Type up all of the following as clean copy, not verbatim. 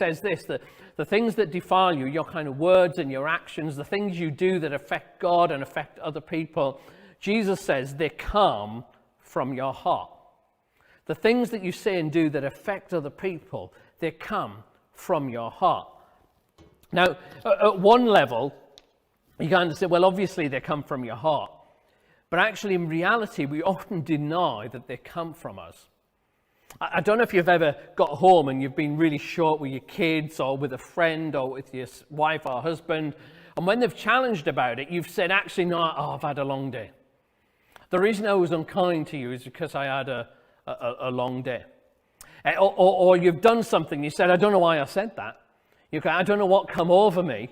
says this, that the things that defile you, your kind of words and your actions, the things you do that affect God and affect other people, Jesus says they come from your heart. The things that you say and do that affect other people, they come from your heart. Now, at one level, you kind of say, well, obviously they come from your heart. But actually, in reality, we often deny that they come from us. I don't know if you've ever got home and you've been really short with your kids or with a friend or with your wife or husband, and when they've challenged about it, you've said, actually, no, I've had a long day. The reason I was unkind to you is because I had a long day. Or you've done something, you said, I don't know why I said that. I don't know what come over me.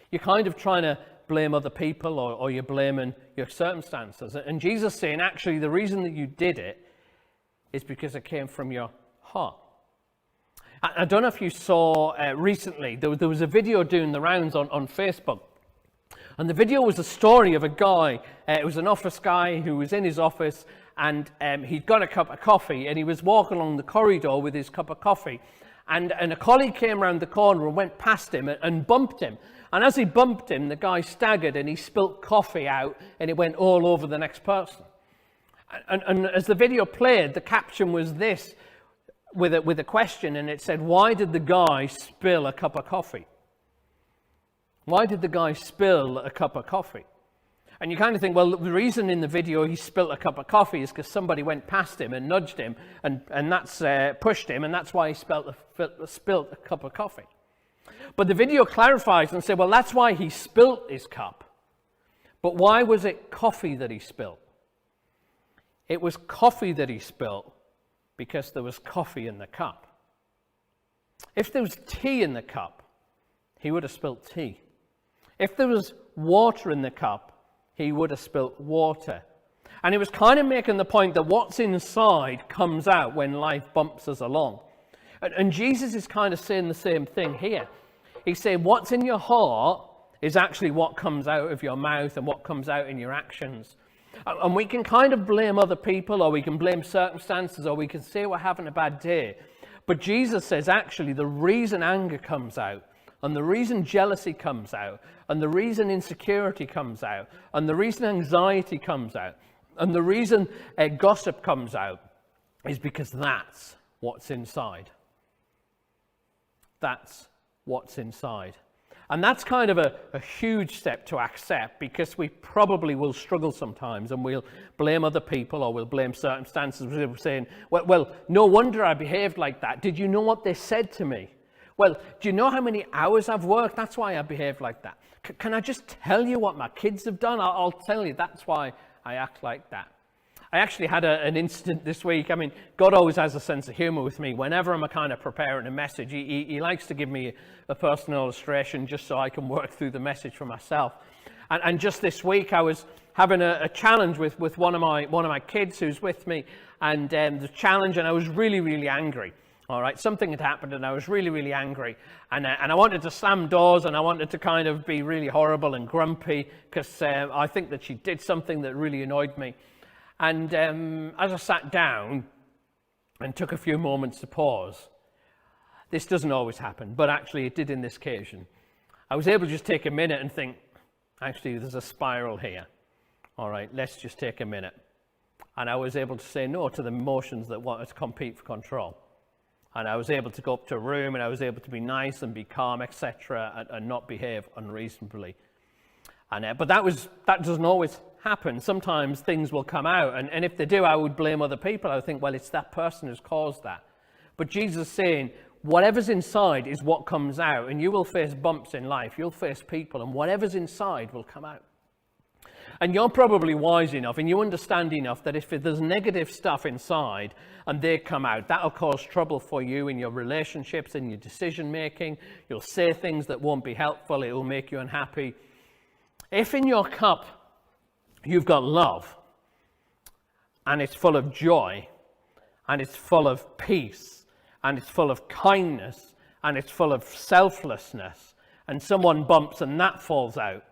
You're kind of trying to blame other people, or you're blaming your circumstances. And Jesus is saying, actually, the reason that you did it is because it came from your heart. I don't know if you saw recently, there was a video doing the rounds on Facebook. And the video was a story of a guy, it was an office guy who was in his office, and he'd got a cup of coffee, and he was walking along the corridor with his cup of coffee. And a colleague came around the corner and went past him and bumped him. And as he bumped him, the guy staggered and he spilt coffee out, and it went all over the next person. And as the video played, the caption was this, with a question, and it said, why did the guy spill a cup of coffee? Why did the guy spill a cup of coffee? And you kind of think, well, the reason in the video he spilt a cup of coffee is because somebody went past him and nudged him, and that's pushed him, and that's why he spilt a cup of coffee. But the video clarifies and said, well, that's why he spilt his cup. But why was it coffee that he spilt? It was coffee that he spilt because there was coffee in the cup. If there was tea in the cup, he would have spilt tea. If there was water in the cup, he would have spilt water. And he was kind of making the point that what's inside comes out when life bumps us along. And Jesus is kind of saying the same thing here. He's saying what's in your heart is actually what comes out of your mouth and what comes out in your actions. And we can kind of blame other people, or we can blame circumstances, or we can say we're having a bad day. But Jesus says actually the reason anger comes out, and the reason jealousy comes out, and the reason insecurity comes out, and the reason anxiety comes out, and the reason gossip comes out is because that's what's inside. That's what's inside. And that's kind of a huge step to accept, because we probably will struggle sometimes and we'll blame other people, or we'll blame circumstances. We're saying, well, no wonder I behaved like that. Did you know what they said to me? Well, do you know how many hours I've worked? That's why I behaved like that. Can I just tell you what my kids have done? I'll tell you that's why I act like that. I actually had an incident this week. I mean, God always has a sense of humor with me. Whenever I'm kind of preparing a message, he likes to give me a personal illustration just so I can work through the message for myself. And just this week, I was having a challenge with one of my kids who's with me, and the challenge, and I was really, really angry. All right, something had happened, and I was really, really angry, and I wanted to slam doors, and I wanted to kind of be really horrible and grumpy, because I think that she did something that really annoyed me. And as I sat down and took a few moments to pause, this doesn't always happen, but actually it did in this occasion. I was able to just take a minute and think, actually, there's a spiral here. All right, let's just take a minute. And I was able to say no to the emotions that wanted to compete for control. And I was able to go up to a room, and I was able to be nice and be calm, etc., and not behave unreasonably. But that doesn't always happen. Sometimes things will come out, and if they do, I would blame other people. I would think, well, it's that person who's caused that. But Jesus is saying, whatever's inside is what comes out, and you will face bumps in life. You'll face people, and whatever's inside will come out. And you're probably wise enough, and you understand enough that if there's negative stuff inside and they come out, that'll cause trouble for you in your relationships, in your decision making. You'll say things that won't be helpful. It will make you unhappy. If in your cup you've got love, and it's full of joy, and it's full of peace, and it's full of kindness, and it's full of selflessness, and someone bumps and that falls out,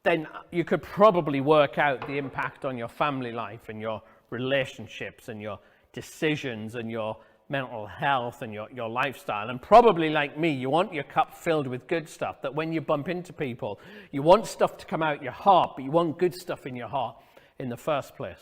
then you could probably work out the impact on your family life and your relationships and your decisions and your mental health and your lifestyle. And probably like me, you want your cup filled with good stuff, that when you bump into people, you want stuff to come out your heart, but you want good stuff in your heart in the first place.